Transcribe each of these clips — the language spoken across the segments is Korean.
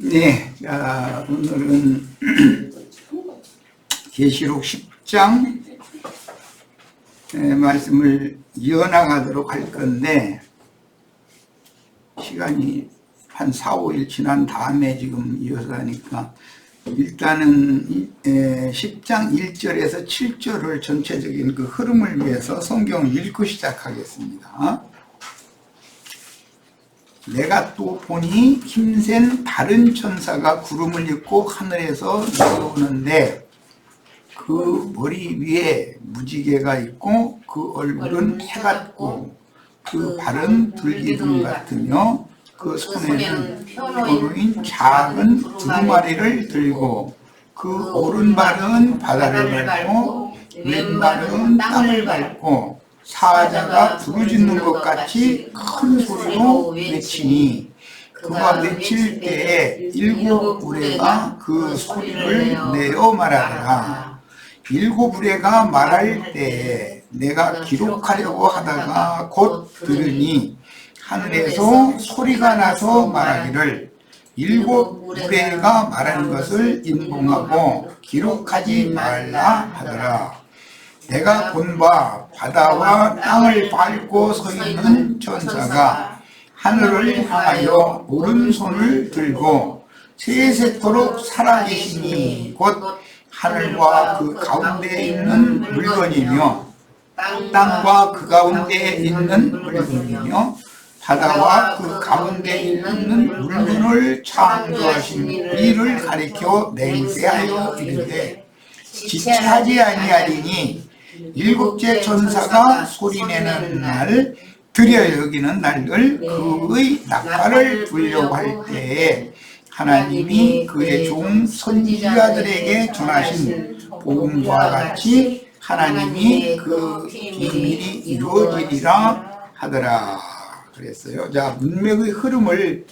네, 오늘은 계시록 10장 말씀을 이어나가도록 할 건데, 시간이 한 4, 5일 지난 다음에 지금 이어서 하니까 일단은 10장 1절에서 7절을 전체적인 그 흐름을 위해서 성경을 읽고 시작하겠습니다. 내가 또 보니 힘센 다른 천사가 구름을 입고 하늘에서 내려오는데 그 머리 위에 무지개가 있고 그 얼굴은 해 같고 그 발은 들기둥 같으며 그 손에는 표노인 작은 두루마리를 들고 그 오른발은 바다를 밟고 왼발은 땅을 밟고 사자가 부르짖는 것 같이 큰 소리로 외치니 그가 외칠 때에 일곱 우레가 그 소리를 내어 말하더라. 일곱 우레가 말할 때에 내가 기록하려고 하다가 곧 들으니 하늘에서 소리가 나서 말하기를 일곱 우레가 말하는 것을 인봉하고 기록하지 말라 하더라. 내가 본 바 바다와 땅을 밟고 서 있는 천사가 하늘을 향하여 오른손을 들고 세세토록 살아계시니 곧 하늘과 그 가운데에 있는 물건이며 땅과 그 가운데에 있는 물건이며 바다와 그 가운데에 있는 물건을 창조하신 이를 가리켜 맹세하여 이르되 지체하지 아니하리니 일곱째 천사가 소리내는 날 들여 여기는 날을 그의 낙파를 불려고 할 때에 하나님이 그의 종 선지자들에게 전하신 복음과 같이 하나님이 그 비밀이 이루어지리라 하더라 그랬어요. 자, 문맥의 흐름을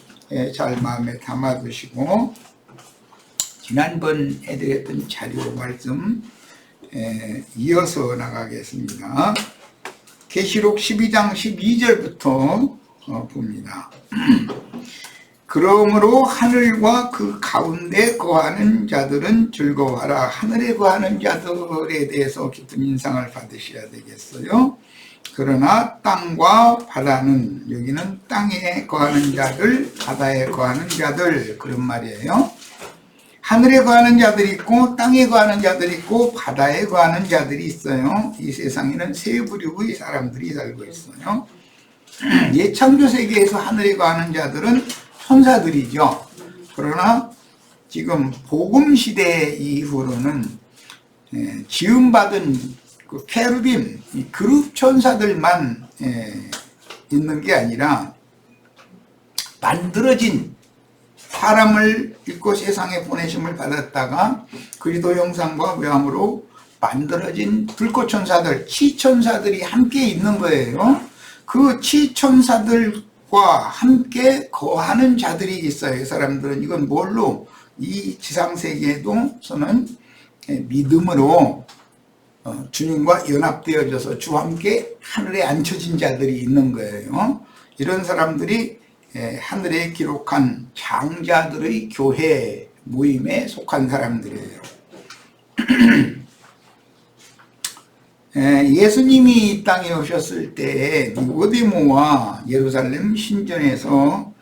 잘 마음에 담아두시고 지난번 해드렸던 자료 말씀 이어서 나가겠습니다. 계시록 12장 12절부터 봅니다. 그러므로 하늘과 그 가운데 거하는 자들은 즐거워하라. 하늘에 거하는 자들에 대해서 깊은 인상을 받으셔야 되겠어요. 그러나 땅과 바다는, 여기는 땅에 거하는 자들, 바다에 거하는 자들, 그런 말이에요. 하늘에 거하는 자들이 있고 땅에 거하는 자들이 있고 바다에 거하는 자들이 있어요. 이 세상에는 세 부류의 사람들이 살고 있어요. 예창조 세계에서 하늘에 거하는 자들은 천사들이죠. 그러나 지금 복음시대 이후로는 지음받은 그 케루빔, 그룹 천사들만 있는 게 아니라 만들어진 사람을 읽고 세상에 보내심을 받았다가 그리스도 형상과 모양으로 만들어진 불꽃천사들, 치천사들이 함께 있는 거예요. 그 치천사들과 함께 거하는 자들이 있어요. 이 사람들은 이건 뭘로? 이 지상세계에서는 믿음으로 주님과 연합되어져서 주와 함께 하늘에 앉혀진 자들이 있는 거예요. 이런 사람들이 하늘에 기록한 장자들의 교회 모임에 속한 사람들이에요. 예수님이 이 땅에 오셨을 때 니고데모와 예루살렘 신전에서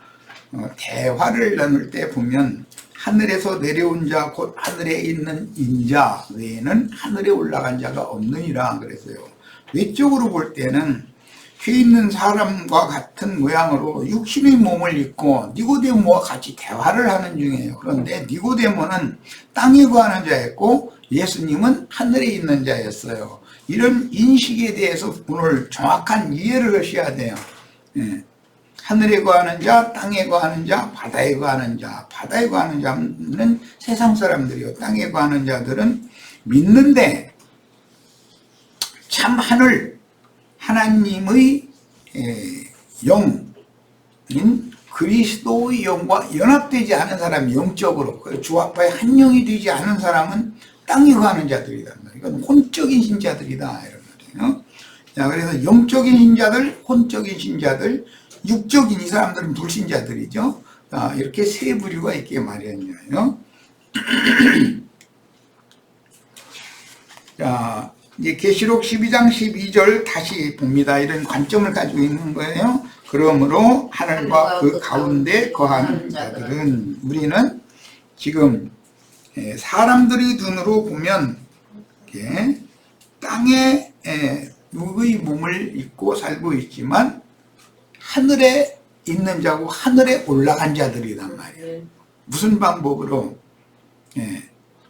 대화를 나눌 때 보면 하늘에서 내려온 자 곧 하늘에 있는 인자 외에는 하늘에 올라간 자가 없느니라 그랬어요. 외적으로 볼 때는 죄 있는 사람과 같은 모양으로 육신의 몸을 입고 니고데모와 같이 대화를 하는 중이에요. 그런데 니고데모는 땅에 거하는 자였고 예수님은 하늘에 있는 자였어요. 이런 인식에 대해서 오늘 정확한 이해를 하셔야 돼요. 하늘에 거하는 자, 땅에 거하는 자, 바다에 거하는 자. 바다에 거하는 자는 세상 사람들이요. 땅에 거하는 자들은 믿는데 참 하늘, 하나님의 영인 그리스도의 영과 연합되지 않은 사람이 영적으로 주 앞에 한 영이 되지 않은 사람은 땅에 거하는 자들이다. 이건 혼적인 신자들이다 이런 말이에요. 자, 그래서 영적인 신자들, 혼적인 신자들, 육적인 이 사람들은 불신자들이죠. 이렇게 세 부류가 있게 마련이에요. 자, 이제 계시록 12장 12절 다시 봅니다. 이런 관점을 가지고 있는 거예요. 그러므로 하늘과 그 가운데 거하는 자들은, 우리는 지금 사람들의 눈으로 보면 땅에 육의 몸을 입고 살고 있지만 하늘에 있는 자고 하늘에 올라간 자들이란 말이에요. 무슨 방법으로?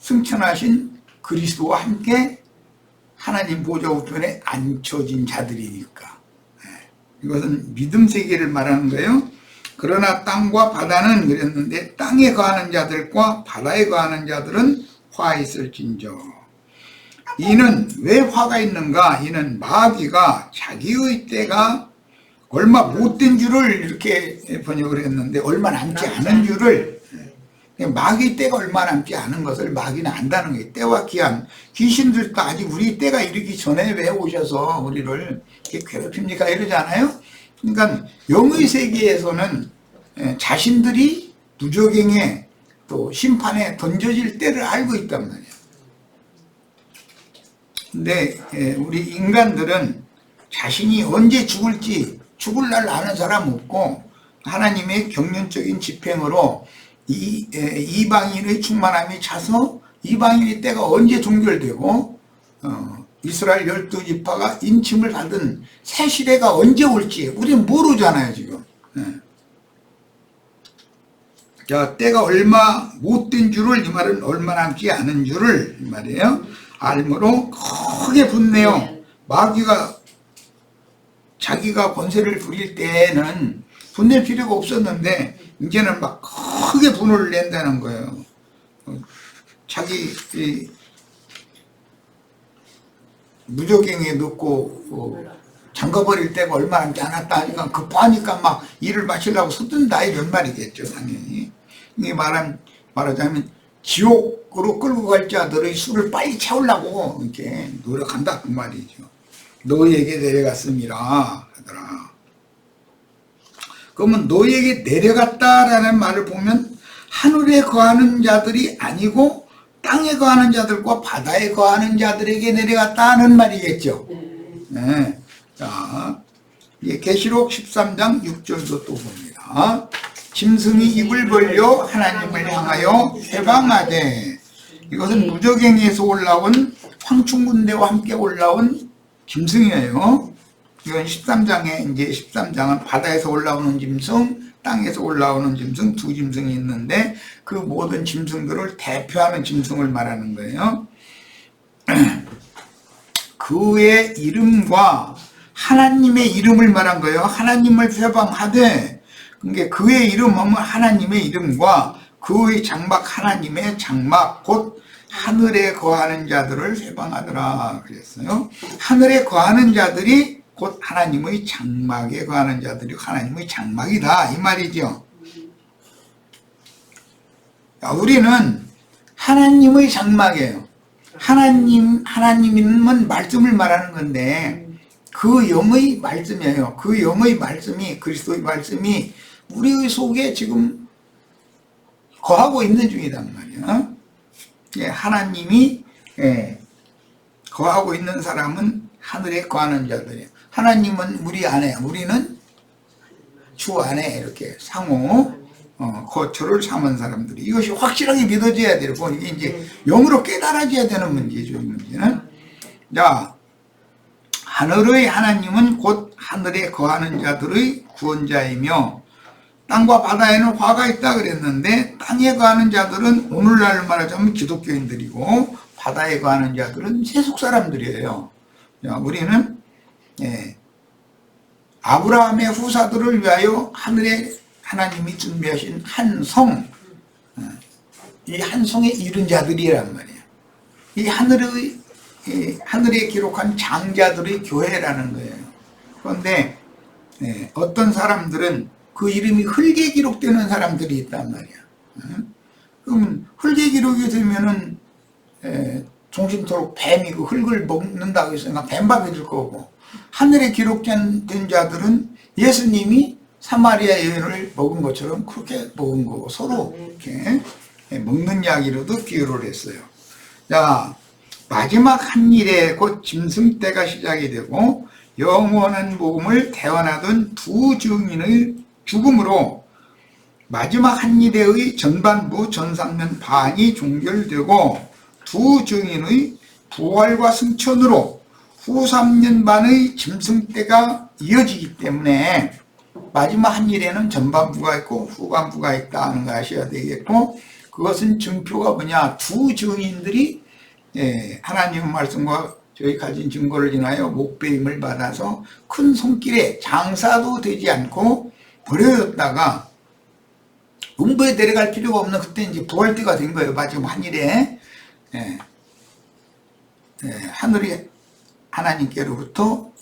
승천하신 그리스도와 함께 하나님 보좌 우편에 앉혀진 자들이니까. 이것은 믿음 세계를 말하는 거예요. 그러나 땅과 바다는 그랬는데 땅에 거하는 자들과 바다에 거하는 자들은 화 있을진저. 이는 왜 화가 있는가? 이는 마귀가 자기의 때가 얼마 못된 줄을 이렇게 번역을 했는데, 얼마 남지 않은 줄을, 마귀 때가 얼마 남지 않은 것을 마귀는 안다는 거예요. 때와 기한. 귀신들도 아직 우리 때가 이르기 전에 왜 오셔서 우리를 이렇게 괴롭힙니까? 이러잖아요. 그러니까 영의 세계에서는 자신들이 무저갱에 또 심판에 던져질 때를 알고 있단 말이에요. 근데 우리 인간들은 자신이 언제 죽을지, 죽을 날 아는 사람 없고, 하나님의 경륜적인 집행으로 이방인의 충만함이 차서 이방인의 때가 언제 종결되고 이스라엘 12지파가 인침을 받은 새 시대가 언제 올지 우리는 모르잖아요 지금. 자, 때가 얼마 못된 줄을, 이 말은 얼마 남지 않은 줄을 이 말이에요. 알므로 크게 분내요. 마귀가 자기가 권세를 부릴 때는 분낼 필요가 없었는데 이제는 막 크게 분을 낸다는 거예요. 자기 무적갱에 넣고 잠가버릴 때가 얼마 남지 않았다 하니까 급하니까 막 일을 마치려고 서둔다, 이런 말이겠죠 당연히. 이게 말하자면 지옥으로 끌고 갈 자들의 수를 빨리 채우려고 이렇게 노력한다 그 말이죠. 너희에게 내려갔습니다 하더라. 그러면 너희에게 내려갔다라는 말을 보면 하늘에 거하는 자들이 아니고 땅에 거하는 자들과 바다에 거하는 자들에게 내려갔다는 말이겠죠. 네. 자, 계시록 13장 6절도 또 봅니다. 짐승이 입을 벌려 하나님을 향하여 회방하되, 이것은 무저갱에서 올라온 황충군대와 함께 올라온 짐승이에요. 이건 13장에, 이제 13장은 바다에서 올라오는 짐승, 땅에서 올라오는 짐승, 두 짐승이 있는데 그 모든 짐승들을 대표하는 짐승을 말하는 거예요. 그의 이름과 하나님의 이름을 말한 거예요. 하나님을 회방하되, 그러니까 그의 이름 하면 하나님의 이름과 그의 장막, 하나님의 장막, 곧 하늘에 거하는 자들을 회방하더라 그랬어요. 하늘에 거하는 자들이 곧 하나님의 장막에 거하는 자들이 하나님의 장막이다 이 말이죠. 우리는 하나님의 장막이에요. 하나님은 말씀을 말하는 건데 그 영의 말씀이에요. 그 영의 말씀이, 그리스도의 말씀이 우리 속에 지금 거하고 있는 중이단 말이에요. 하나님이 거하고 있는 사람은 하늘에 거하는 자들이에요. 하나님은 우리 안에, 우리는 주 안에 이렇게 상호 거처를 삼은 사람들이, 이것이 확실하게 믿어져야 돼요. 이게 이제 영으로 깨달아져야 되는 문제죠. 이 문제는. 자, 하늘의 하나님은 곧 하늘에 거하는 자들의 구원자이며 땅과 바다에는 화가 있다 그랬는데, 땅에 거하는 자들은 오늘날 말하자면 기독교인들이고 바다에 거하는 자들은 세속 사람들이에요. 자, 우리는 아브라함의 후사들을 위하여 하늘에 하나님이 준비하신 한 성, 이 한 성에 이른 자들이란 말이에요. 이 하늘에 기록한 장자들의 교회라는 거예요. 그런데 어떤 사람들은 그 이름이 흙에 기록되는 사람들이 있단 말이야. 그러면 흙에 기록이 되면은 종신토록 뱀이 그 흙을 먹는다고 했으니까 뱀밥이 될 거고, 하늘에 기록된 자들은 예수님이 사마리아 여인을 먹은 것처럼 그렇게 먹은 거고 서로 이렇게 먹는 이야기로도 비유를 했어요. 자, 마지막 한 일에 곧 짐승 때가 시작이 되고 영원한 복음을 대원하던 두 증인의 죽음으로 마지막 한 일의 전반부 전상면 반이 종결되고 두 증인의 부활과 승천으로 후 3년 반의 짐승 때가 이어지기 때문에 마지막 한 일에는 전반부가 있고 후반부가 있다는 거 아셔야 되겠고, 그것은 증표가 뭐냐, 두 증인들이 하나님 말씀과 저희 가진 증거를 인하여 목배임을 받아서 큰 손길에 장사도 되지 않고 버려졌다가 음부에 내려갈 필요가 없는 그때 이제 부활 때가 된 거예요. 마지막 한 일에 하늘이 하나님께로부터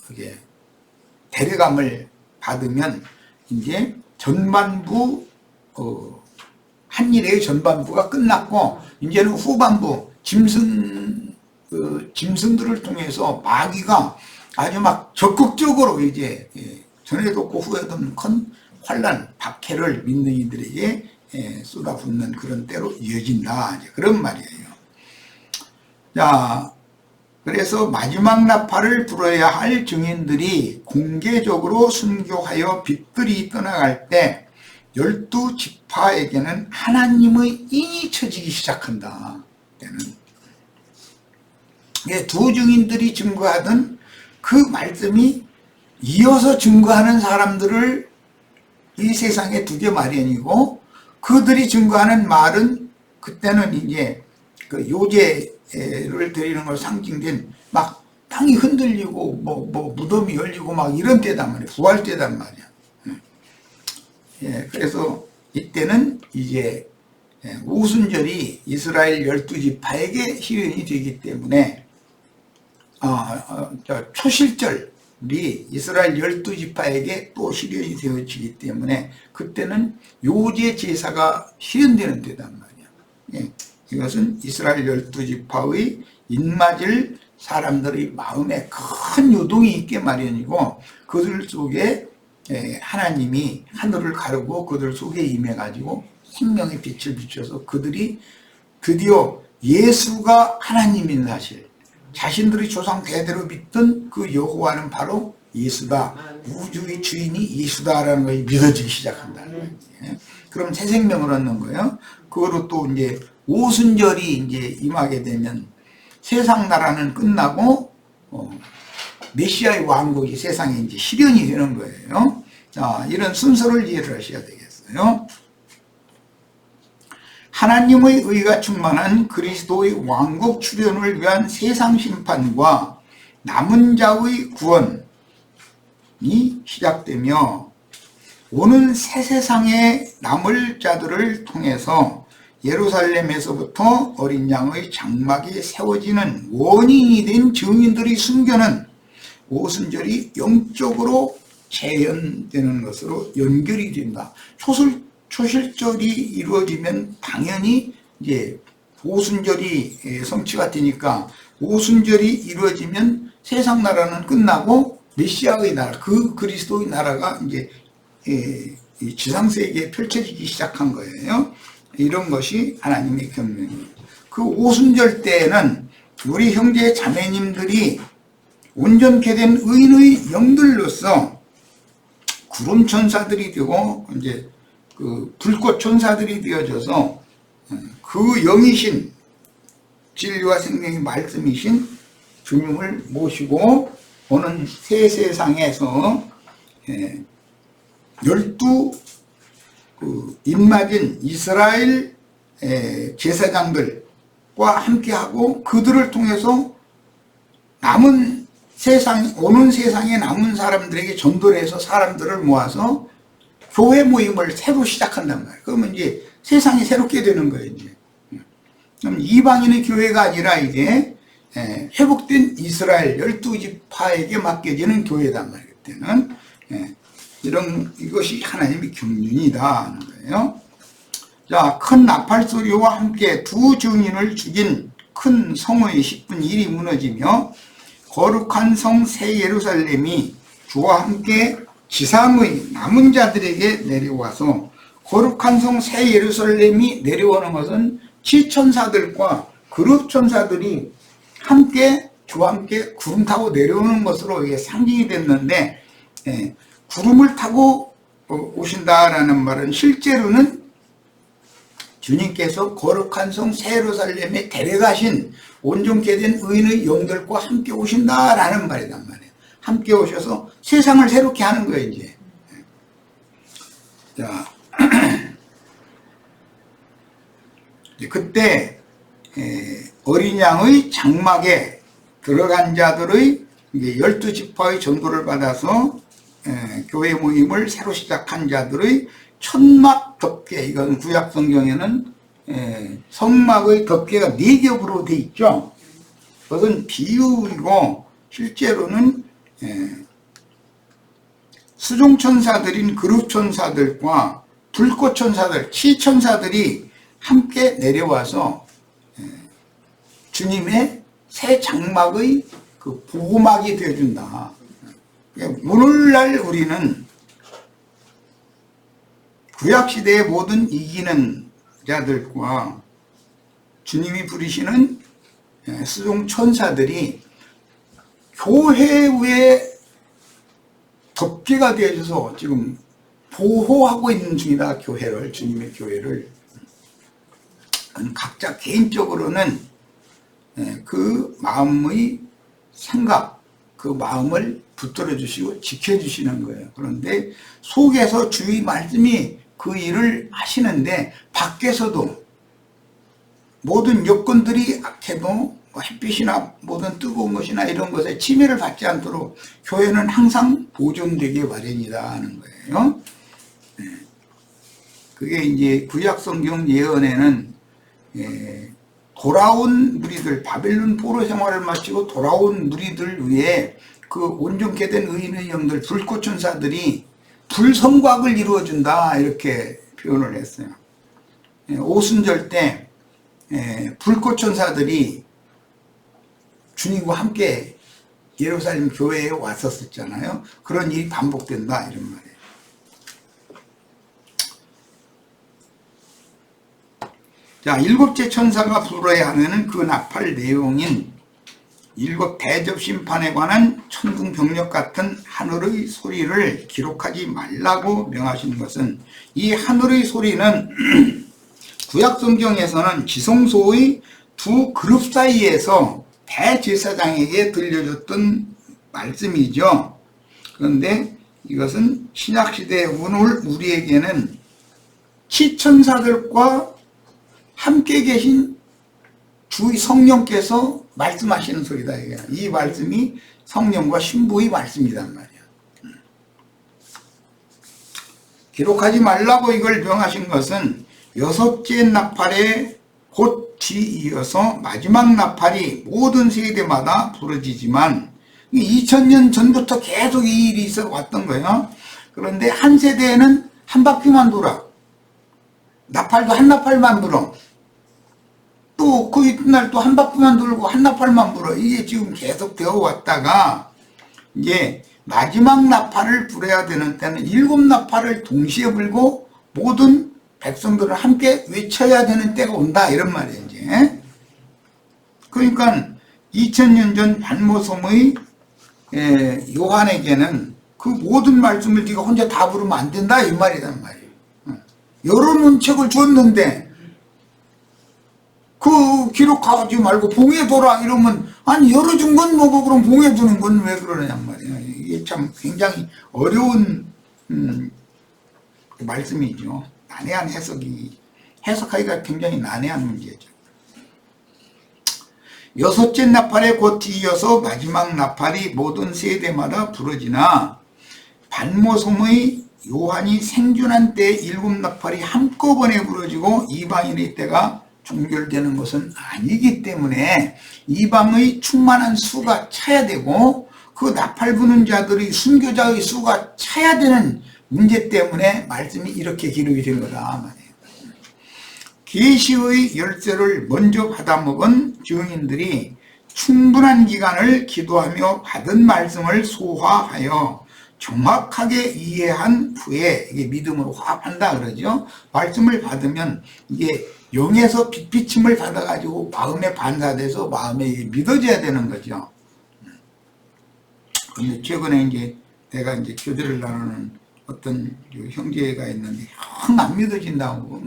데려감을 받으면 이제 전반부 한 일의 전반부가 끝났고 이제는 후반부 짐승들을 통해서 마귀가 아주 막 적극적으로 이제 전에도 없고 후에도 없는 큰 환란, 박해를 믿는 이들에게 쏟아붓는 그런 때로 이어진다. 이제 그런 말이에요. 자, 그래서 마지막 나팔을 불어야 할 증인들이 공개적으로 순교하여 빛들이 떠나갈 때 12지파에게는 하나님의 인이 쳐지기 시작한다. 때는 두 증인들이 증거하던 그 말씀이 이어서 증거하는 사람들을 이 세상에 두게 마련이고, 그들이 증거하는 말은 그때는 이제 그 요제를 드리는 걸 상징된 막 땅이 흔들리고 뭐 무덤이 열리고 막 이런 때단 말이야. 부활 때단 말이야. 그래서 이때는 이제 오순절이 이스라엘 12지파에게 실현이 되기 때문에 초실절이 이스라엘 12지파에게 또 실현이 되어지기 때문에 그때는 요제 제사가 실현되는 때단 말이야. 이것은 이스라엘 12지파의 입맞을 사람들의 마음에 큰 요동이 있게 마련이고, 그들 속에 하나님이 하늘을 가르고 그들 속에 임해가지고 생명의 빛을 비춰서 그들이 드디어 예수가 하나님인 사실, 자신들의 조상 대대로 믿던 그 여호와는 바로 예수다, 우주의 주인이 예수다라는 것이 믿어지기 시작한다는 거예요. 그럼 새 생명을 얻는 거예요. 그거로 또 이제 오순절이 이제 임하게 되면 세상 나라는 끝나고 메시아의 왕국이 세상에 이제 실현이 되는 거예요. 자, 이런 순서를 이해를 하셔야 되겠어요. 하나님의 의가 충만한 그리스도의 왕국 출현을 위한 세상 심판과 남은 자의 구원이 시작되며, 오는 새 세상에 남을 자들을 통해서 예루살렘에서부터 어린 양의 장막이 세워지는 원인이 된 증인들의 순교는 오순절이 영적으로 재현되는 것으로 연결이 된다. 초실절이 이루어지면 당연히 이제 오순절이 성취가 되니까, 오순절이 이루어지면 세상 나라는 끝나고 메시아의 나라, 그 그리스도의 나라가 이제 지상세계에 펼쳐지기 시작한 거예요. 이런 것이 하나님의 경륜입니다. 그 오순절 때에는 우리 형제 자매님들이 온전케 된 의인의 영들로서 구름 천사들이 되고 이제 그 불꽃 천사들이 되어져서 그 영이신 진리와 생명의 말씀이신 주님을 모시고 오는 새 세상에서 12 입맞은 이스라엘 제사장들과 함께하고 그들을 통해서 남은 세상, 오는 세상에 남은 사람들에게 전도를 해서 사람들을 모아서 교회 모임을 새로 시작한단 말이에요. 그러면 이제 세상이 새롭게 되는 거예요, 이제. 그럼 이방인의 교회가 아니라 이게 회복된 이스라엘 12지파에게 맡겨지는 교회단 말이에요, 그때는. 이것이 하나님의 경륜이다 하는 거예요. 자, 큰 나팔 소리와 함께 두 증인을 죽인 큰 성의 10분 1이 무너지며 거룩한 성 새 예루살렘이 주와 함께 지상의 남은 자들에게 내려와서 거룩한 성 새 예루살렘이 내려오는 것은 지천사들과 그룹천사들이 함께 주와 함께 구름 타고 내려오는 것으로 이게 상징이 됐는데, 구름을 타고 오신다라는 말은 실제로는 주님께서 거룩한 성 새 예루살렘에 데려가신 온전케 된 의인의 영들과 함께 오신다라는 말이란 말이에요. 함께 오셔서 세상을 새롭게 하는 거예요, 이제. 자, 그때 어린 양의 장막에 들어간 자들의 12지파의 전도를 받아서 교회 모임을 새로 시작한 자들의 천막 덮개, 이건 구약 성경에는 성막의 덮개가 4겹으로 돼 있죠. 그것은 비유이고 실제로는 수종천사들인 그룹천사들과 불꽃천사들, 치천사들이 함께 내려와서 주님의 새 장막의 그 보호막이 되어준다. 오늘날 우리는 구약시대의 모든 이기는 자들과 주님이 부르시는 수종천사들이 교회 위에 덮개가 되어져서 지금 보호하고 있는 중이다. 교회를, 주님의 교회를. 각자 개인적으로는 그 마음의 생각, 그 마음을 붙들어 주시고 지켜주시는 거예요. 그런데 속에서 주의 말씀이 그 일을 하시는데, 밖에서도 모든 여건들이 악해도 햇빛이나 모든 뜨거운 것이나 이런 것에 침해를 받지 않도록 교회는 항상 보존되기 마련이다 하는 거예요. 그게 이제 구약 성경 예언에는 돌아온 무리들, 바벨론 포로 생활을 마치고 돌아온 무리들 위에 그 온전케 된 의인의 영들, 불꽃천사들이 불성곽을 이루어준다, 이렇게 표현을 했어요. 오순절 때 불꽃천사들이 주님과 함께 예루살렘 교회에 왔었잖아요. 그런 일이 반복된다, 이런 말이에요. 자, 7째 천사가 불어야 하는 그 나팔 내용인 7 대접 심판에 관한 천둥병력 같은 하늘의 소리를 기록하지 말라고 명하신 것은, 이 하늘의 소리는 구약 성경에서는 지성소의 두 그룹 사이에서 대제사장에게 들려줬던 말씀이죠. 그런데 이것은 신약시대 오늘 우리에게는 치천사들과 함께 계신 주 성령께서 말씀하시는 소리다. 이 말씀이 성령과 신부의 말씀이란 말이야. 기록하지 말라고 이걸 명하신 것은 6째 나팔에 곧 뒤이어서 마지막 나팔이 모든 세대마다 부러지지만 2000년 전부터 계속 이 일이 있어 왔던 거예요. 그런데 한 세대에는 한 바퀴만 돌아. 나팔도 한 나팔만 불어. 또 그 이튿날 또 한 바퀴만 돌고 한 나팔만 불어. 이게 지금 계속 되어 왔다가 이제 마지막 나팔을 불어야 되는 때는 7 나팔을 동시에 불고 모든 백성들을 함께 외쳐야 되는 때가 온다, 이런 말이에요. 이제 그러니까 2000년 전 반모섬의 요한에게는 그 모든 말씀을 네가 혼자 다 부르면 안 된다, 이 말이란 말이에요. 여러 문책을 줬는데 그 기록하지 말고 봉에 둬라 이러면, 아니 열어준 건 뭐고 그럼 봉에 두는 건 왜 그러냐 말이에요. 이게 참 굉장히 어려운 말씀이죠. 난해한 해석하기가 굉장히 난해한 문제죠. 6째 나팔에 곧 뒤이어서 마지막 나팔이 모든 세대마다 부러지나, 반모섬의 요한이 생존한 때 7 나팔이 한꺼번에 부러지고 이방인의 때가 종결되는 것은 아니기 때문에 이방의 충만한 수가 차야 되고 그 나팔 부는 자들의 순교자의 수가 차야 되는 문제 때문에 말씀이 이렇게 기록이 된 거다 말이에요. 계시의 열쇠를 먼저 받아먹은 증인들이 충분한 기간을 기도하며 받은 말씀을 소화하여 정확하게 이해한 후에 이게 믿음으로 화합한다 그러죠. 말씀을 받으면 이게 영에서 빛비침을 받아가지고 마음에 반사돼서 마음에 믿어져야 되는 거죠. 근데 최근에 이제 내가 이제 교제를 나누는 어떤 형제가 있는데 영 안 믿어진다고.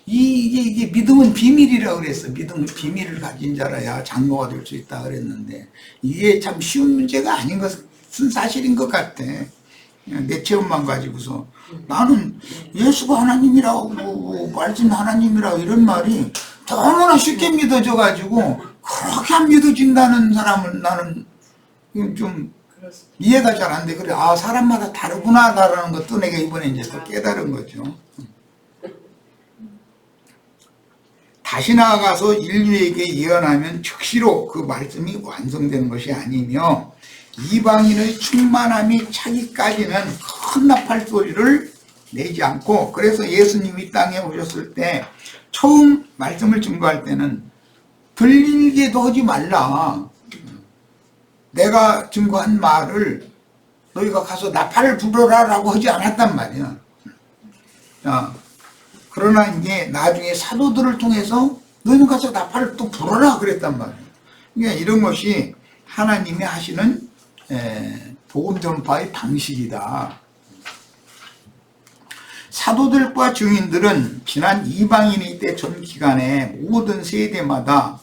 이게 믿음은 비밀이라고 그랬어. 믿음은 비밀을 가진 자라야 장로가 될 수 있다 그랬는데 이게 참 쉬운 문제가 아닌 것은 사실인 것 같아. 내 체험만 가지고서 나는 예수가 하나님이라고 말씀 하나님이라고 이런 말이 너무나 쉽게 믿어져 가지고 그렇게 안 믿어진다는 사람을 나는 좀 이해가 잘 안 돼. 그래, 아, 사람마다 다르구나라는 것도 내가 이번에 이제 또 깨달은 거죠. 다시 나아가서 인류에게 예언하면 즉시로 그 말씀이 완성되는 것이 아니며 이방인의 충만함이 차기까지는 큰 나팔 소리를 내지 않고, 그래서 예수님이 땅에 오셨을 때 처음 말씀을 증거할 때는 들리게도 하지 말라. 내가 증거한 말을 너희가 가서 나팔을 불어라 라고 하지 않았단 말이야. 그러나 이제 나중에 사도들을 통해서 너희는 가서 나팔을 또 불어라 그랬단 말이야. 그러니까 이런 것이 하나님이 하시는 복음 전파의 방식이다. 사도들과 증인들은 지난 이방인의 때 전 기간에 모든 세대마다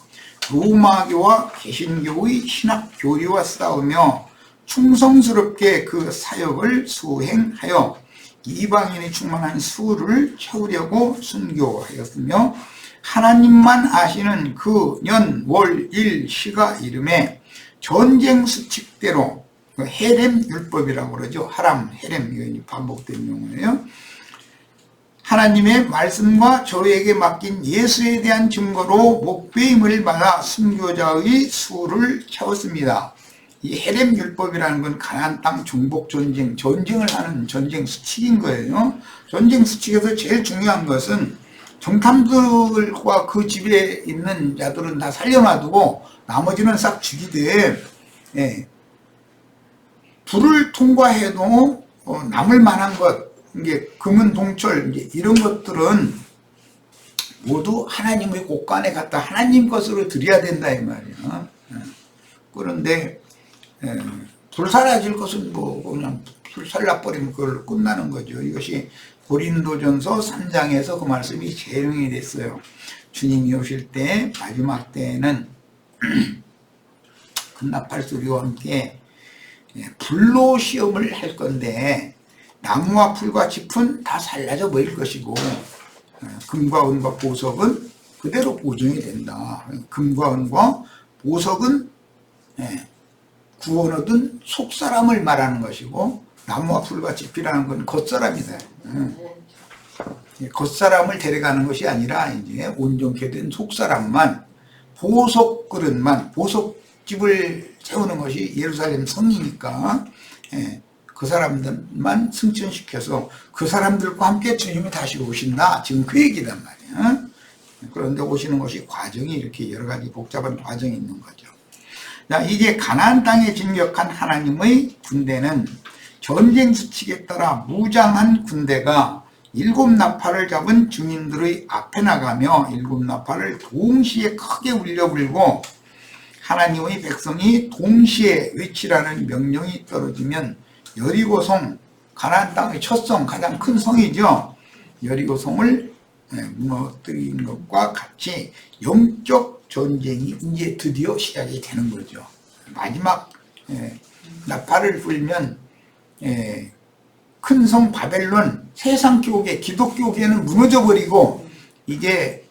로마교와 개신교의 신학 교리와 싸우며 충성스럽게 그 사역을 수행하여 이방인이 충만한 수를 채우려고 순교하였으며 하나님만 아시는 그 년, 월, 일, 시가 이름에 전쟁 수칙대로 헤렘 율법이라고 그러죠. 하람, 헤렘, 이거 반복된 용어예요. 하나님의 말씀과 저에게 맡긴 예수에 대한 증거로 목배임을 받아 순교자의 수를 채웠습니다. 이 헤렘 율법이라는 건 가나안 땅 정복 전쟁, 전쟁을 하는 전쟁 수칙인 거예요. 전쟁 수칙에서 제일 중요한 것은 정탐들과 그 집에 있는 자들은 다 살려놔두고 나머지는 싹 죽이되, 불을 통과해도 남을 만한 것, 이게 금은 동철 이제 이런 것들은 모두 하나님의 곳간에 갖다 하나님 것으로 드려야 된다 이 말이야. 그런데 불살라질 것은 뭐 그냥 불살라버리면 그걸로 끝나는 거죠. 이것이 고린도전서 3장에서 그 말씀이 재명이 됐어요. 주님이 오실 때 마지막 때에는 큰 나팔 소리와 함께 불로 시험을 할 건데 나무와 풀과 짚은 다 살라져 버릴 것이고 금과 은과 보석은 그대로 보존이 된다. 금과 은과 보석은 구원 얻은 속사람을 말하는 것이고 나무와 풀과 짚이라는 건 겉사람이다. 겉사람을 데려가는 것이 아니라 이제 온전케 된 속사람만, 보석 그릇만, 보석집을 세우는 것이 예루살렘 성이니까 그 사람들만 승천시켜서 그 사람들과 함께 주님이 다시 오신다. 지금 그 얘기단 말이야. 그런데 오시는 것이 과정이 이렇게 여러 가지 복잡한 과정이 있는 거죠. 자, 이제 가나안 땅에 진격한 하나님의 군대는 전쟁 수칙에 따라 무장한 군대가 7 나팔을 잡은 증인들의 앞에 나가며 7 나팔을 동시에 크게 울려 불고 하나님의 백성이 동시에 외치라는 명령이 떨어지면 여리고성, 가나안 땅의 첫 성, 가장 큰 성이죠. 여리고성을 무너뜨린 것과 같이 영적 전쟁이 이제 드디어 시작이 되는 거죠. 마지막 나팔을 불면 큰 성 바벨론, 세상 교계, 기독교계는 무너져 버리고 이제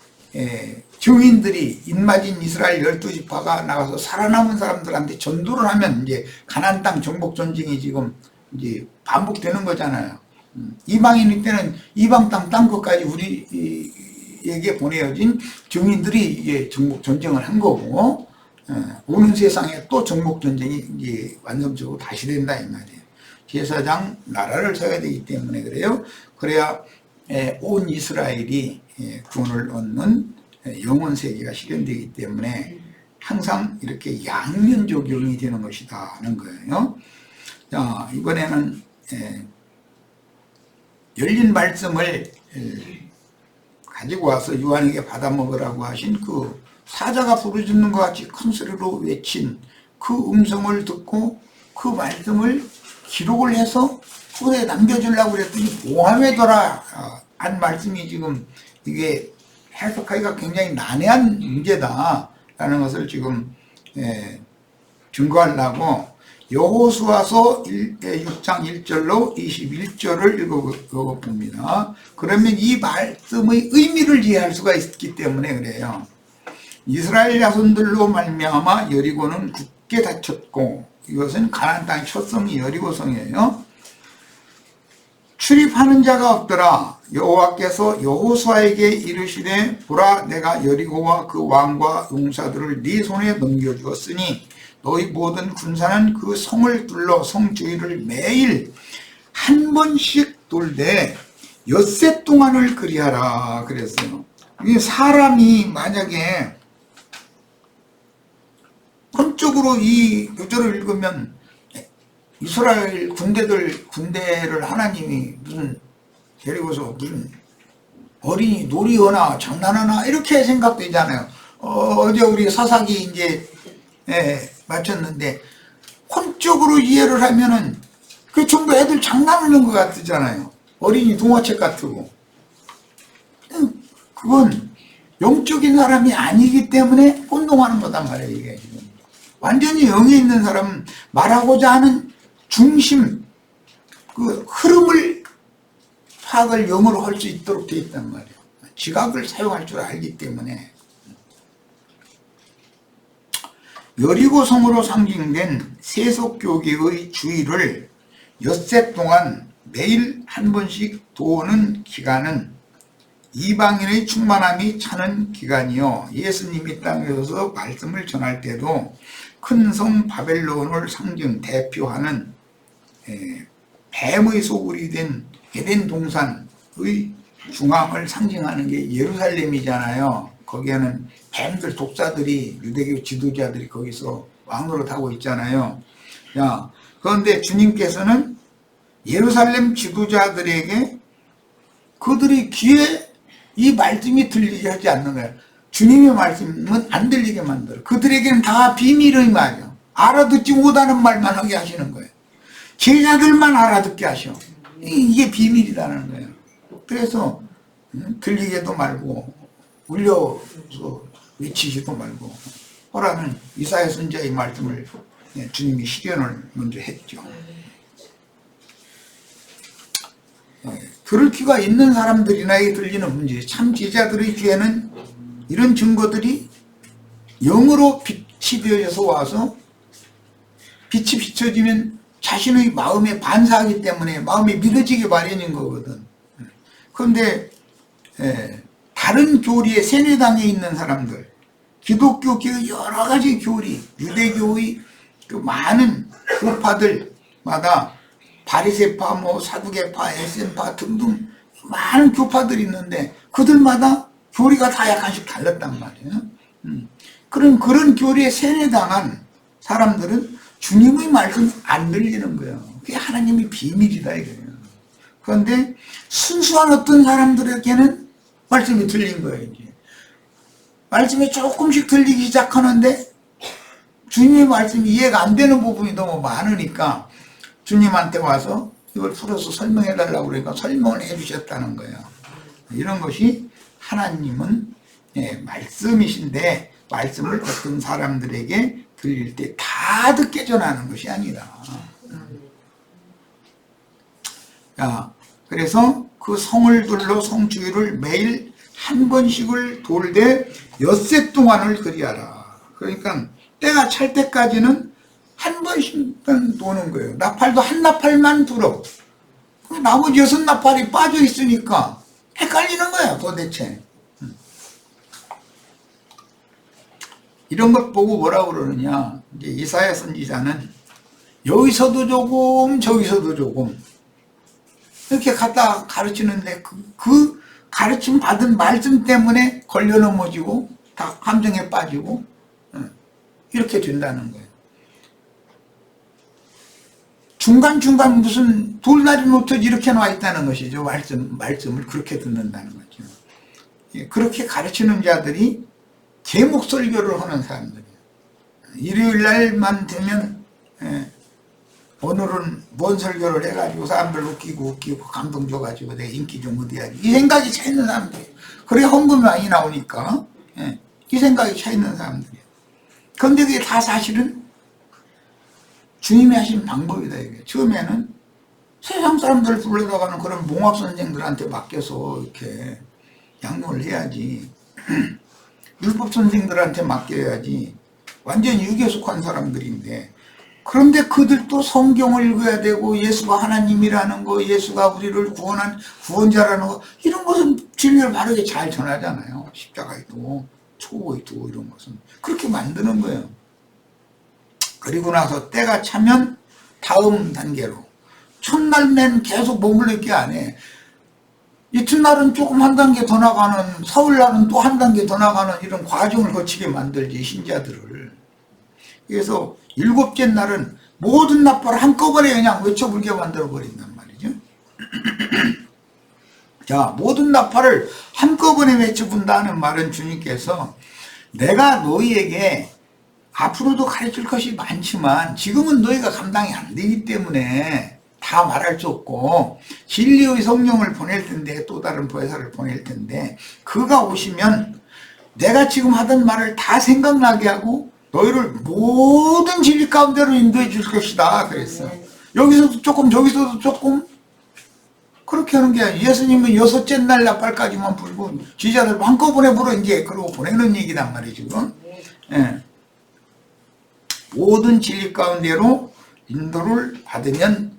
증인들이 인마진 이스라엘 12지파가 나가서 살아남은 사람들한테 전도를 하면 이제 가나안 땅 정복 전쟁이 지금 이제 반복되는 거잖아요. 이방인일 때는 이방 땅 것까지 우리에게 보내어진 증인들이 이제 정복 전쟁을 한 거고, 오는 세상에 또 정복 전쟁이 이제 완성적으로 다시 된다 이 말이에요. 제사장 나라를 세워야 되기 때문에 그래요. 그래야 온 이스라엘이 구원을 얻는 영원 세계가 실현되기 때문에 항상 이렇게 양면 적용이 되는 것이다 하는 거예요. 자, 이번에는 열린 말씀을 가지고 와서 요한에게 받아 먹으라고 하신 그 사자가 부르짖는 것 같이 큰 소리로 외친 그 음성을 듣고 그 말씀을 기록을 해서 후대에 남겨주려고 그랬더니 모하메더라 한 말씀이 지금 이게 해석하기가 굉장히 난해한 문제다라는 것을 지금 증거하려고 여호수아서 6장 1절로 21절을 읽어봅니다. 그러면 이 말씀의 의미를 이해할 수가 있기 때문에 그래요. 이스라엘 자손들로 말미암아 여리고는 굳게 닫혔고, 이것은 가나안 땅의 첫 성이 여리고성이에요. 출입하는 자가 없더라. 여호와께서 여호수아에게 이르시되 보라, 내가 여리고와 그 왕과 용사들을 네 손에 넘겨주었으니 너희 모든 군사는 그 성을 둘러 성 주위를 매일 한 번씩 돌되 엿새 동안을 그리하라 그랬어요. 이 사람이 만약에 한쪽으로 이 구절을 읽으면 이스라엘 군대를 하나님이 무슨 데리고서 무슨 어린이 놀이거나 장난하나 이렇게 생각되잖아요. 어제 우리 사사기 이제 마쳤는데 혼적으로 이해를 하면은 그 전부 애들 장난하는 것 같잖아요. 어린이 동화책 같고. 그건 영적인 사람이 아니기 때문에 혼동하는 거단 말이에요. 이게 지금 완전히 영에 있는 사람은 말하고자 하는 중심, 그 흐름을 파악을 영어로 할 수 있도록 되어 있단 말이에요. 지각을 사용할 줄 알기 때문에. 여리고성으로 상징된 세속교계의 주의를 엿새 동안 매일 한 번씩 도우는 기간은 이방인의 충만함이 차는 기간이요, 예수님이 땅에 오셔서 말씀을 전할 때도 큰 성 바벨론을 대표하는 뱀의 소굴이 된 에덴 동산의 중앙을 상징하는 게 예루살렘이잖아요. 거기에는 뱀들, 독사들이, 유대교 지도자들이 거기서 왕노릇 하고 있잖아요. 야, 그런데 주님께서는 예루살렘 지도자들에게 그들이 귀에 이 말씀이 들리게 하지 않는 거예요. 주님의 말씀은 안 들리게 만들어. 그들에게는 다 비밀의 말이에요. 알아듣지 못하는 말만 하게 하시는 거예요. 제자들만 알아듣게 하셔. 이게 비밀이라는 거예요. 그래서 들리게도 말고 울려서 외치지도 말고 호라는 이사야 선지자의 말씀을 주님이 실현을 먼저 했죠. 들을 귀가 있는 사람들이나에 들리는 문제, 참 제자들의 귀에는 이런 증거들이 영으로 빛이 되어져서 와서 빛이 비춰지면 자신의 마음에 반사하기 때문에 마음이 믿어지기 마련인 거거든. 그런데 다른 교리에 세뇌당에 있는 사람들, 기독교계의 여러 가지 교리, 유대교의 그 많은 교파들마다 바리새파, 사두개파, 에센파 등등 많은 교파들이 있는데 그들마다 교리가 다 약간씩 달랐단 말이에요. 그런 교리에 세뇌당한 사람들은 주님의 말씀 안 들리는 거예요. 그게 하나님의 비밀이다 이거예요. 그런데 순수한 어떤 사람들에게는 말씀이 들린 거예요. 이제. 말씀이 조금씩 들리기 시작하는데 주님의 말씀이 이해가 안 되는 부분이 너무 많으니까 주님한테 와서 이걸 풀어서 설명해 달라고 그러니까 설명을 해 주셨다는 거예요. 이런 것이 하나님은 말씀이신데 말씀을 어떤 사람들에게 들릴 때 다 듣게 전하는 것이 아니라. 그래서 그 성을 둘러 성 주위를 매일 한 번씩을 돌되 엿새 동안을 그리하라. 그러니까 때가 찰 때까지는 한 번씩만 도는 거예요. 나팔도 한 나팔만 불어. 나머지 6나팔이 빠져 있으니까 헷갈리는 거야 도대체. 이런 것 보고 뭐라고 그러느냐, 이제 이사야 선지자는 여기서도 조금 저기서도 조금 이렇게 갖다 가르치는데 그 가르침 받은 말씀 때문에 걸려 넘어지고 다 감정에 빠지고 이렇게 된다는 거예요. 중간중간 무슨 돌나리 노트 이렇게 나와 있다는 것이죠. 말씀을 그렇게 듣는다는 거죠. 예, 그렇게 가르치는 자들이 제목 설교를 하는 사람들이에요. 일요일 날만 되면 오늘은 뭔 설교를 해가지고 사람들 웃기고 감동 줘가지고 내가 인기 좀 얻어야지, 이 생각이 차 있는 사람들이에요. 그래 헌금이 많이 나오니까 이 생각이 차 있는 사람들이에요. 그런데 그게 다 사실은 주님이 하신 방법이다 이게. 처음에는 세상 사람들 불러다가는 그런 몽학 선생들한테 맡겨서 이렇게 양육을 해야지, 율법 선생들한테 맡겨야지, 완전히 육에 속한 사람들인데, 그런데 그들도 성경을 읽어야 되고 예수가 하나님이라는 거, 예수가 우리를 구원한 구원자라는 거, 이런 것은 진리를 바르게 잘 전하잖아요. 십자가에도 초보에도 이런 것은 그렇게 만드는 거예요. 그리고 나서 때가 차면 다음 단계로, 첫날мен 계속 머물러 있게 안 해. 이튿날은 조금 한 단계 더 나가는, 서울날은 또 한 단계 더 나가는 이런 과정을 거치게 만들지, 신자들을. 그래서 일곱째 날은 모든 나팔을 한꺼번에 그냥 외쳐불게 만들어버린단 말이죠. 자, 모든 나팔을 한꺼번에 외쳐본다는 말은 주님께서 내가 너희에게 앞으로도 가르칠 것이 많지만 지금은 너희가 감당이 안 되기 때문에 다 말할 수 없고, 진리의 성령을 보낼 텐데, 또 다른 보혜사를 보낼 텐데, 그가 오시면 내가 지금 하던 말을 다 생각나게 하고 너희를 모든 진리 가운데로 인도해 줄 것이다 그랬어요. 여기서도 조금 저기서도 조금, 그렇게 하는 게 아니에요. 예수님은 여섯째 날 나팔까지만 불고 지자들 한꺼번에 불어 이제 그러고 보내는 얘기단 말이죠. 예. 모든 진리 가운데로 인도를 받으면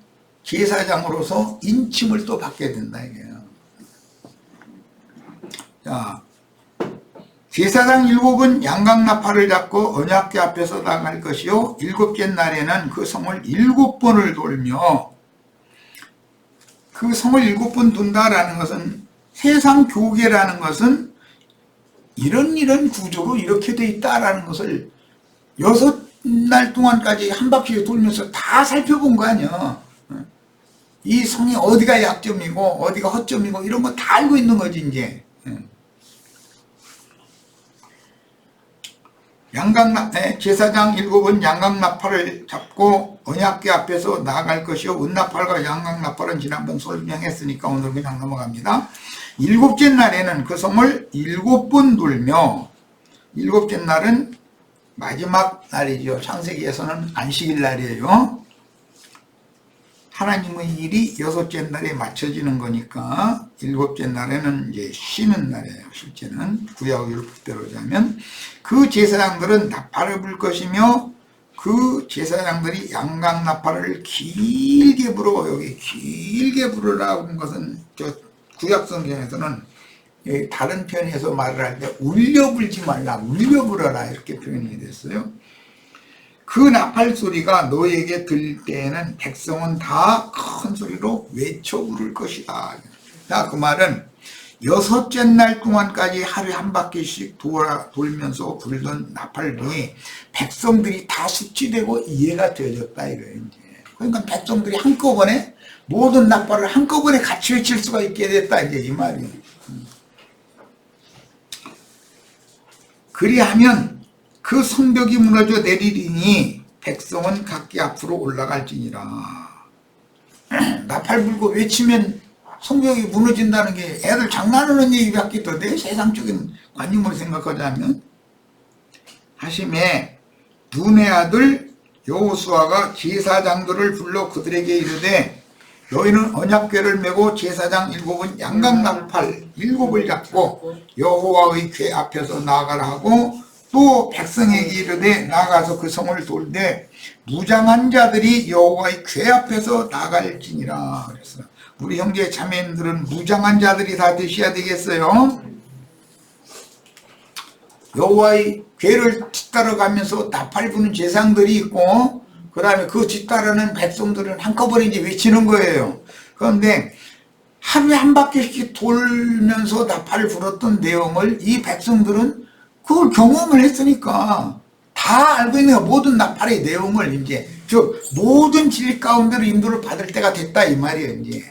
제사장으로서 인침을 또 받게 된다 이게요. 자, 제사장 일곱은 양각나팔을 잡고 언약궤 앞에서 나갈 것이요, 일곱째 날에는 그 성을 7번을 돌며, 그 성을 7번 돈다라는 것은, 세상 교계라는 것은 이런 구조로 이렇게 돼 있다라는 것을 6날 동안까지 한 바퀴 돌면서 다 살펴본 거 아니야. 이 성이 어디가 약점이고 어디가 허점이고 이런 거 다 알고 있는 거지 이제. 제사장 7은 양각나팔을 잡고 언약궤 앞에서 나아갈 것이요, 은나팔과 양각나팔은 지난번 설명했으니까 오늘 그냥 넘어갑니다. 일곱째 날에는 그 성을 7번 돌며, 일곱째 날은 마지막 날이죠. 창세기에서는 안식일 날이에요. 하나님의 일이 여섯째 날에 맞춰지는 거니까 일곱째 날에는 이제 쉬는 날이에요. 실제는 구약 율법대로 자면 그 제사장들은 나팔을 불 것이며, 그 제사장들이 양각 나팔을 길게 불어. 여기 길게 부르라고 하는 것은 저 구약 성경에서는 다른 편에서 말을 할 때 울려 불지 말라, 울려 불어라 이렇게 표현이 됐어요. 그 나팔 소리가 너에게 들릴 때에는 백성은 다 큰 소리로 외쳐 부를 것이다. 자, 그 말은 여섯째 날 동안까지 하루에 한 바퀴씩 돌면서 불던 나팔이 백성들이 다 숙지되고 이해가 되어졌다 이거예요. 이제. 그러니까 백성들이 한꺼번에 모든 나팔을 한꺼번에 같이 외칠 수가 있게 됐다 이제 이 말이에요. 그리하면 그 성벽이 무너져 내리리니 백성은 각기 앞으로 올라갈지니라. 나팔 불고 외치면 성벽이 무너진다는 게 애들 장난하는 얘기밖에 더 돼. 세상적인 관념으로 생각하자면. 하심에 눈의 아들 여호수아가 제사장들을 불러 그들에게 이르되, 너희는 언약궤를 메고 제사장 7은 양각 나팔 7을 잡고 여호와의 궤 앞에서 나아가라 하고, 또 백성에게 이르되 나가서 그 성을 돌되 무장한 자들이 여호와의 궤 앞에서 나갈지니라. 그랬어요. 우리 형제 자매님들은 무장한 자들이 다 되셔야 되겠어요. 여호와의 궤를 뒤따라가면서 나팔 부는 제사장들이 있고, 그 다음에 그 뒤따르는 백성들은 한꺼번에 이제 외치는 거예요. 그런데 하루에 한 바퀴씩 돌면서 나팔을 불었던 내용을 이 백성들은 그걸 경험을 했으니까 다 알고 있는 거야. 모든 나팔의 내용을 이제 모든 진리 가운데로 인도를 받을 때가 됐다 이 말이에요. 이제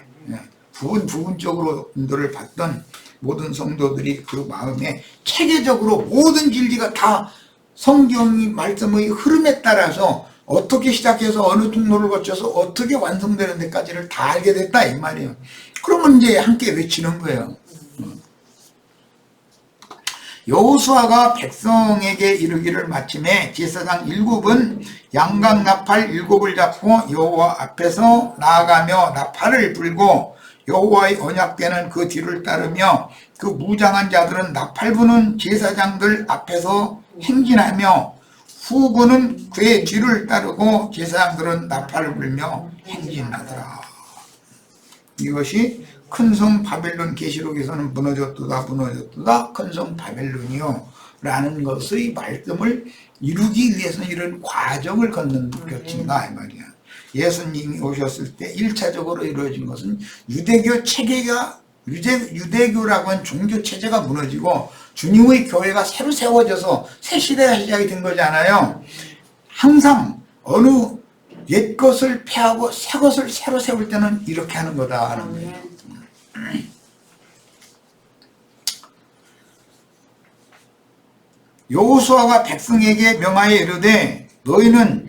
부분적으로 인도를 받던 모든 성도들이 그 마음에 체계적으로 모든 진리가 다 성경의 말씀의 흐름에 따라서 어떻게 시작해서 어느 통로를 거쳐서 어떻게 완성되는 데까지를 다 알게 됐다 이 말이에요. 그러면 이제 함께 외치는 거예요. 여호수아가 백성에게 이르기를 마침에 제사장 7은 양각 나팔 7을 잡고 여호와 앞에서 나아가며 나팔을 불고 여호와의 언약궤는 그 뒤를 따르며 그 무장한 자들은 나팔 부는 제사장들 앞에서 행진하며 후군은 그의 뒤를 따르고 제사장들은 나팔을 불며 행진하더라. 이것이 큰성 바벨론 계시록에서는 무너졌도다 큰성 바벨론이요 라는 것의 말씀을 이루기 위해서는 이런 과정을 거친다 이 말이야. 예수님이 오셨을 때 1차적으로 이루어진 것은 유대교 체계가 유대교라고 하는 종교 체제가 무너지고 주님의 교회가 새로 세워져서 새 시대가 시작이 된 거잖아요. 항상 어느 옛 것을 폐하고 새 것을 새로 세울 때는 이렇게 하는 거다 하는 거예요. 여호수아가 백성에게 명하여 이르되 너희는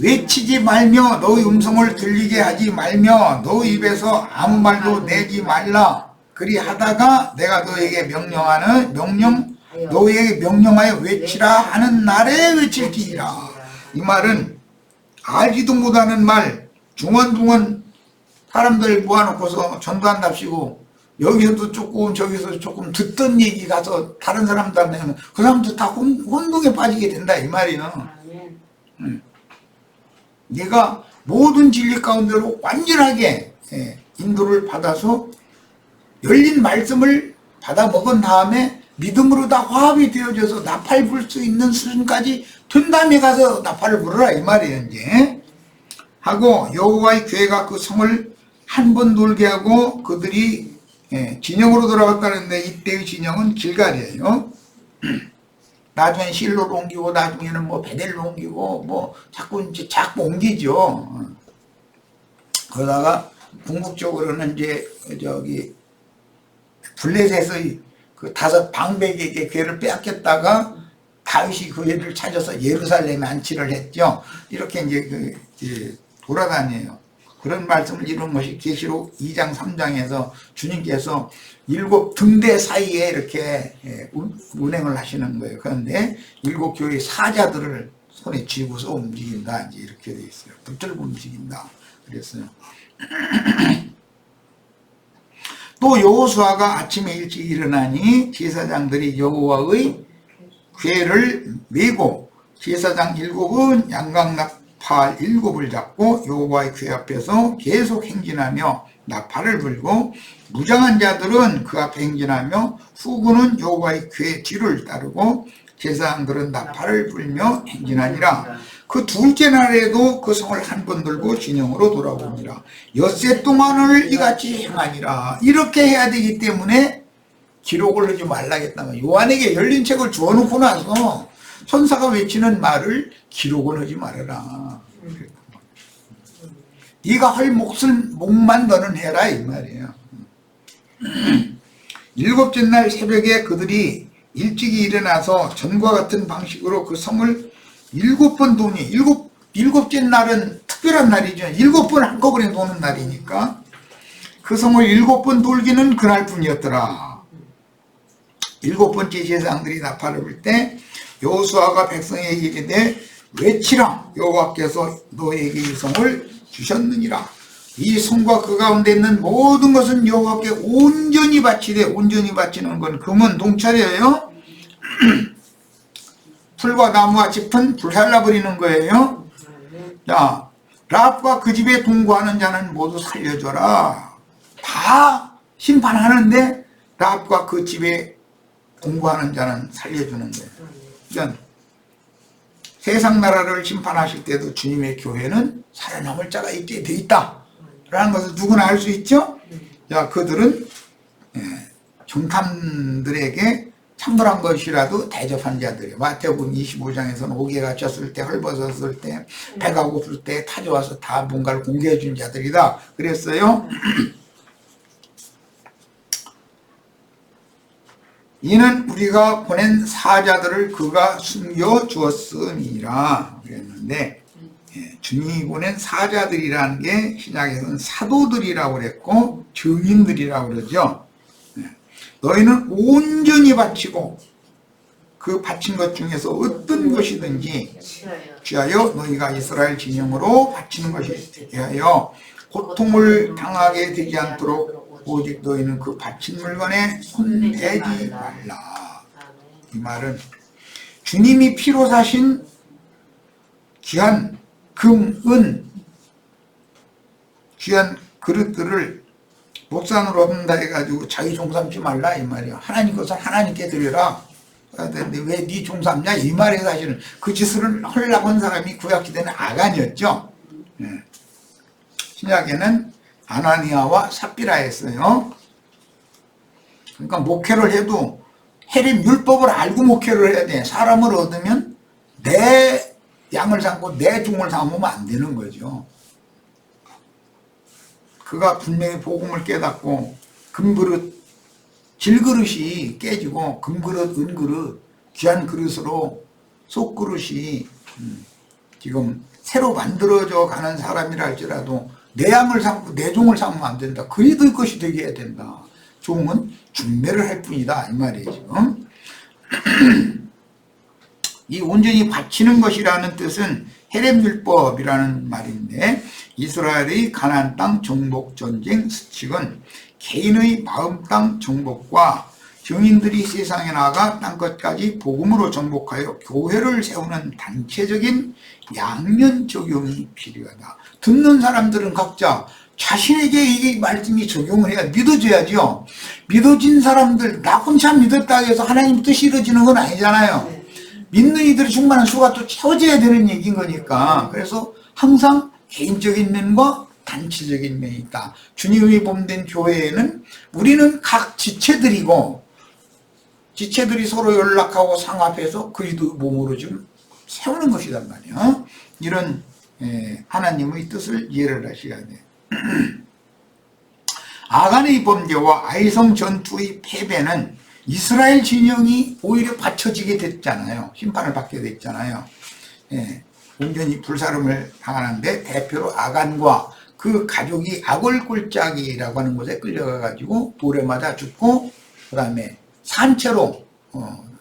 외치지 말며 너희 음성을 들리게 하지 말며 너희 입에서 아무 말도 내지 말라. 그리 하다가 내가 너희에게 너희에게 명령하여 외치라 하는 날에 외칠지니라. 이 말은 알지도 못하는 말 중원중원 사람들 모아놓고서 전도한답시고 여기서도 조금 저기서 조금 듣던 얘기 가서 다른 사람들한테 하면 그 사람들 다 혼동에 빠지게 된다 이 말이에요. 네가 모든 진리 가운데로 완전하게 인도를 받아서 열린 말씀을 받아 먹은 다음에 믿음으로 다 화합이 되어져서 나팔 불 수 있는 수준까지 된 다음에 가서 나팔을 불어라 이 말이에요. 이제 하고 여호와의 교회가 그 성을 한 번 돌게 하고 그들이 진영으로 돌아갔다는데 이때의 진영은 길갈이에요. 나중에 실로로 옮기고 나중에는 뭐 베델로 옮기고 뭐 자꾸 옮기죠. 그러다가 궁극적으로는 이제 저기 블레셋의 그 5 방백에게 괴를 빼앗겼다가 다윗이 그 애를 찾아서 예루살렘에 안치를 했죠. 이렇게 이제 돌아다녀요. 그런 말씀을 이룬 것이 계시록 2장 3장에서 주님께서 7 등대 사이에 이렇게 운행을 하시는 거예요. 그런데 7 교회의 사자들을 손에 쥐고서 움직인다 이제 이렇게 돼 있어요. 붙들고 움직인다 그랬어요. 또 여호수아가 아침에 일찍 일어나니 제사장들이 여호와의 궤를 메고 제사장 7은 양각나팔 7을 잡고 여호와의 궤 앞에서 계속 행진하며 나팔을 불고 무장한 자들은 그 앞에 행진하며 후군은 여호와의 궤 뒤를 따르고 제사장들은 나팔을 불며 행진하니라. 그 둘째 날에도 그 성을 한 번 들고 진영으로 돌아옵니다. 엿새 동안을 이같이 행하니라. 이렇게 해야 되기 때문에 기록을 하지 말라겠다면 요한에게 열린 책을 주어놓고 나서 천사가 외치는 말을 기록을 하지 말아라. 네가 할 목만 너는 해라 이 말이에요. 7째 날 새벽에 그들이 일찍이 일어나서 전과 같은 방식으로 그 성을 7번 도니 7째 날은 특별한 날이죠. 7번 한꺼번에 도는 날이니까 그 성을 7번 돌기는 그날 뿐이었더라. 7번째 제사장들이 나팔을 불 때 여호수아가 백성에게 이르되 외치라. 여호와께서 너에게 이 성을 주셨느니라. 이 성과 그 가운데 있는 모든 것은 여호와께 온전히 바치되, 온전히 바치는 건 금은 동찰이에요. 풀과 나무와 짚은 불살라 버리는 거예요. 자, 라합과 그 집에 동거하는 자는 모두 살려줘라. 다 심판하는데 라합과 그 집에 동거하는 자는 살려주는 거예요. 그러니까 세상 나라를 심판하실 때도 주님의 교회는 살아남을 자가 있게 돼 있다 라는 것을 누구나 알 수 있죠. 자, 그들은 정탐들에게 산물한 것이라도 대접한 자들이 마태복음 25장에서는 옥에 갇혔을 때, 헐벗었을 때, 배가 고플 때 타져와서 다 뭔가를 공개해 준 자들이다 그랬어요. 이는 우리가 보낸 사자들을 그가 숨겨 주었음이라 그랬는데, 주님이 보낸 사자들이라는 게 신약에서는 사도들이라고 그랬고 증인들이라고 그러죠. 너희는 온전히 바치고 그 바친 것 중에서 어떤 것이든지 취하여 너희가 이스라엘 진영으로 바치는 것이 대하여 고통을 당하게 되지 않도록 오직 너희는 그 바친 물건에 손대지 말라. 이 말은 주님이 피로 사신 귀한 금, 은, 귀한 그릇들을 목산으로 얻는다 해가지고 자기 종 삼지 말라 이 말이야. 하나님 것을 하나님께 드려라. 근데 왜 네 종 삼냐 이 말에 사실은 그 짓을 하려고 한 사람이 구약시대는 아간이었죠. 신약에는 아나니아와 삽비라였어요. 그러니까 목회를 해도 해림 율법을 알고 목회를 해야 돼. 사람을 얻으면 내 양을 삼고 내 종을 삼으면 안 되는 거죠. 그가 분명히 복음을 깨닫고 금그릇, 질그릇이 깨지고 금그릇, 은그릇, 귀한 그릇으로 속그릇이 지금 새로 만들어져 가는 사람이라 할지라도 내 양을 삼고 내 종을 삼으면 안 된다. 그리도 것이 되게 해야 된다. 종은 중매를 할 뿐이다 이 말이에요 지금. 이 온전히 바치는 것이라는 뜻은 헤렘율법이라는 말인데, 이스라엘의 가나안 땅 정복 전쟁 수칙은 개인의 마음 땅 정복과 증인들이 세상에 나가 땅끝까지 복음으로 정복하여 교회를 세우는 단체적인 양면 적용이 필요하다. 듣는 사람들은 각자 자신에게 이 말씀이 적용을 해야 믿어져야죠. 믿어진 사람들 나 혼자 믿었다 해서 하나님 뜻이 이루어지는 건 아니잖아요. 믿는 이들의 충만한 수가 또 채워져야 되는 얘기인 거니까. 그래서 항상 개인적인 면과 단체적인 면이 있다. 주님이 몸된 교회에는 우리는 각 지체들이고, 지체들이 서로 연락하고 상합해서 그리스도 몸으로 지금 세우는 것이란 말이에요. 이런 하나님의 뜻을 이해를 하셔야 돼. 아간의 범죄와 아이성 전투의 패배는 이스라엘 진영이 오히려 받쳐지게 됐잖아요. 심판을 받게 됐잖아요. 온전히 불사름을 당하는데 대표로 아간과 그 가족이 아골골짜기라고 하는 곳에 끌려가가지고 돌에 맞아 죽고, 그 다음에 산채로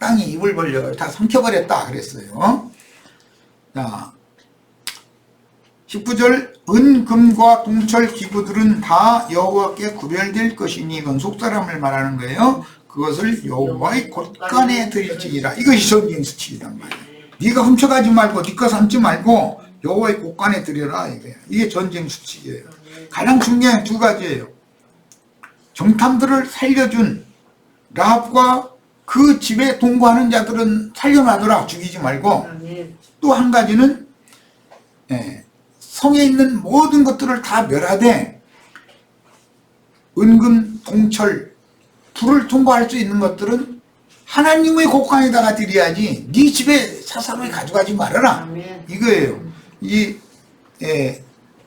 땅이 입을 벌려 다 삼켜버렸다 그랬어요. 자, 19절 은, 금과 동철 기구들은 다 여호와께 구별될 것이니, 이건 속사람을 말하는 거예요. 그것을 여호와의 곳간에 드릴지니라. 이것이 전쟁 수칙이란 말이에요. 네가 훔쳐가지 말고 네 거 삼지 말고 여호와의 곳간에 드려라 이거예요. 이게 전쟁 수칙이에요. 가장 중요한 두 가지예요. 정탐들을 살려준 라합과 그 집에 동거하는 자들은 살려놔둬라. 죽이지 말고. 또 한 가지는 성에 있는 모든 것들을 다 멸하되 은금, 동철, 불을 통과할 수 있는 것들은 하나님의 곳간에다가 드려야지 네 집에 사사로이 가져가지 말아라. 이거예요. 이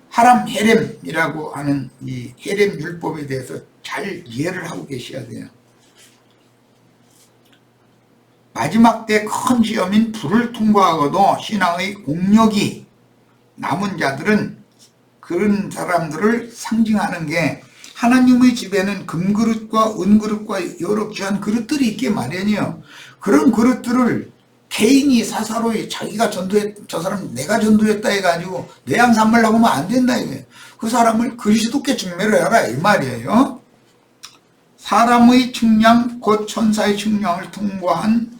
하람 헤렘이라고 하는 이 헤렘 율법에 대해서 잘 이해를 하고 계셔야 돼요. 마지막 때 큰 시험인 불을 통과하고도 신앙의 공력이 남은 자들은 그런 사람들을 상징하는 게, 하나님의 집에는 금그릇과 은그릇과 여러 귀한 그릇들이 있게 마련이요. 그런 그릇들을 개인이 사사로이 자기가 저 사람 내가 전도했다 해가지고 내 양 삼으려고 하면 안 된다 이거예요. 그 사람을 그리스도께 중매를 해라 이 말이에요. 사람의 측량 곧 천사의 측량을 통과한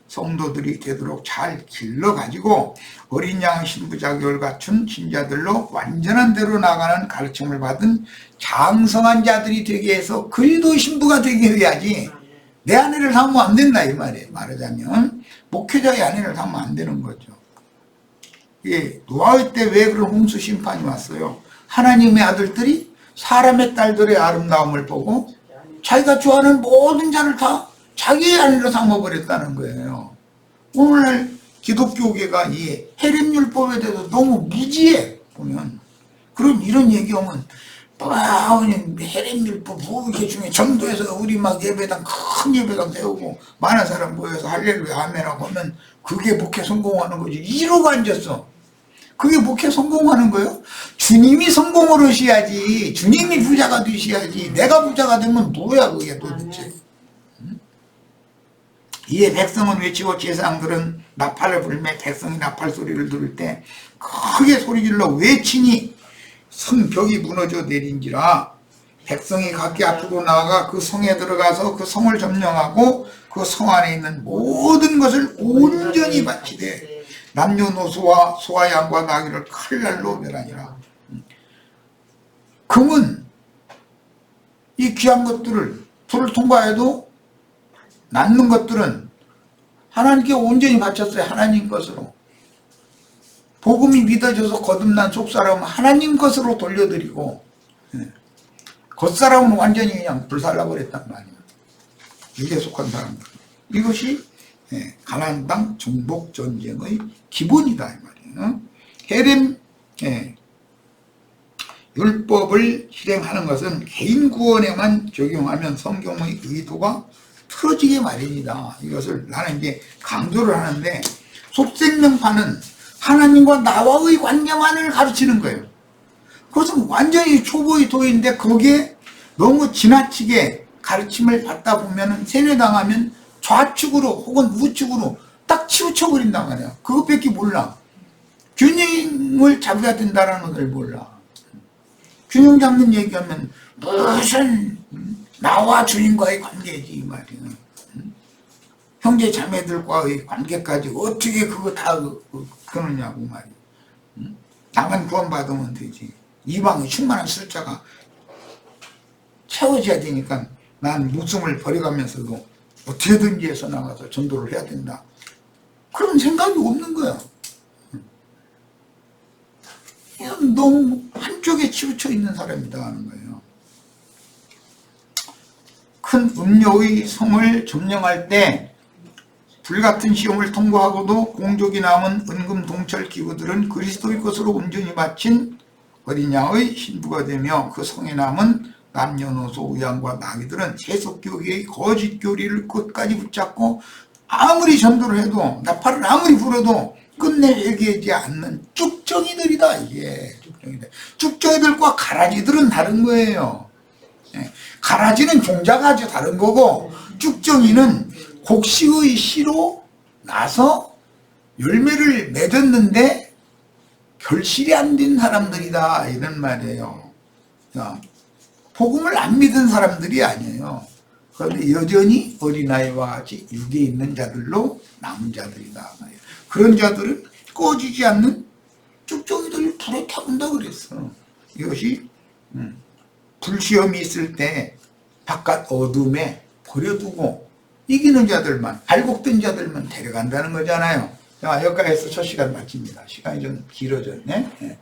성도들이 되도록 잘 길러가지고 어린 양 신부 자격을 갖춘 신자들로 완전한 대로 나가는 가르침을 받은 장성한 자들이 되게 해서 그리스도의 신부가 되게 해야지 내 아내를 삼으면 안 된다 이 말이에요. 말하자면 목회자의 아내를 삼으면 안 되는 거죠. 노아의 때 왜 그런 홍수 심판이 왔어요? 하나님의 아들들이 사람의 딸들의 아름다움을 보고 자기가 좋아하는 모든 자를 다 자기 아내로 삼아버렸다는 거예요. 오늘날 기독교계가 이 해림율법에 대해서 너무 무지해. 보면 그럼 이런 얘기하면 해림율법 뭐 이렇게 중에 전도에서 우리 막 예배당 큰 예배당 세우고 많은 사람 모여서 할렐루야 아멘하고 하면 그게 목회 성공하는 거지. 이러고 앉았어. 그게 목회 성공하는 거예요? 주님이 성공을 하셔야지. 주님이 부자가 되셔야지. 내가 부자가 되면 뭐야 그게 도대체. 이에 백성은 외치고 제사장들은 나팔을 불매 백성이 나팔 소리를 들을 때 크게 소리질러 외치니 성벽이 무너져 내린지라. 백성이 각기 앞으로 나아가 그 성에 들어가서 그 성을 점령하고 그 성 안에 있는 모든 것을 온전히 바치되 남녀노소와 소와 양과 나귀를 칼날로 멸하니라. 금은 이 귀한 것들을 불을 통과해도 남는 것들은 하나님께 온전히 바쳤어요. 하나님 것으로. 복음이 믿어져서 거듭난 속사람은 하나님 것으로 돌려드리고 겉사람은 완전히 그냥 불살라버렸단 말이에요. 육에 속한 사람들. 이것이 가나안 땅 정복 전쟁의 기본이다 이 말이에요. 헤렘 율법을 실행하는 것은 개인 구원에만 적용하면 성경의 의도가 틀어지게 마련이다. 이것을 나는 이제 강조를 하는데 속생명파는 하나님과 나와의 관계만을 가르치는 거예요. 그것은 완전히 초보의 도인데 거기에 너무 지나치게 가르침을 받다 보면 세뇌당하면 좌측으로 혹은 우측으로 딱 치우쳐버린단 말이야. 그것밖에 몰라. 균형을 잡아야 된다는 걸 몰라. 균형 잡는 얘기하면 무슨 나와 주님과의 관계지 이 말이야. 형제 자매들과의 관계까지 어떻게 그거 다 그러냐고 말이야. 나만 구원받으면 되지. 이방의 충만한 숫자가 채워져야 되니까 난 목숨을 버려가면서도 어떻게든지 해서 나가서 전도를 해야 된다. 그런 생각이 없는 거야. 그냥 너무 한쪽에 치우쳐 있는 사람이다 하는 거예요. 큰 음료의 성을 점령할 때 불같은 시험을 통과하고도 공족이 남은 은금 동철 기구들은 그리스도의 것으로 온전히 바친 어린 양의 신부가 되며 그 성에 남은 남녀노소 우양과 나귀들은 세속교계의 거짓 교리를 끝까지 붙잡고 아무리 전도를 해도 나팔을 아무리 불어도 끝내 회개하지 않는 쭉정이들이다. 이게 쭉정이들. 쭉정이들과 가라지들은 다른 거예요. 가라지는 종자가 아주 다른 거고 쭉정이는 곡식의 씨로 나서 열매를 맺었는데 결실이 안 된 사람들이다 이런 말이에요. 복음을 안 믿은 사람들이 아니에요. 그런데 여전히 어린아이와 같이 육에 있는 자들로 남은 자들이다. 그런 자들은 꺼지지 않는 쭉정이들을 불에 태운다 그랬어. 이것이 불시험이 있을 때 바깥 어둠에 버려두고 이기는 자들만, 발곡된 자들만 데려간다는 거잖아요. 자, 여기까지 해서 첫 시간 마칩니다. 시간이 좀 길어졌네.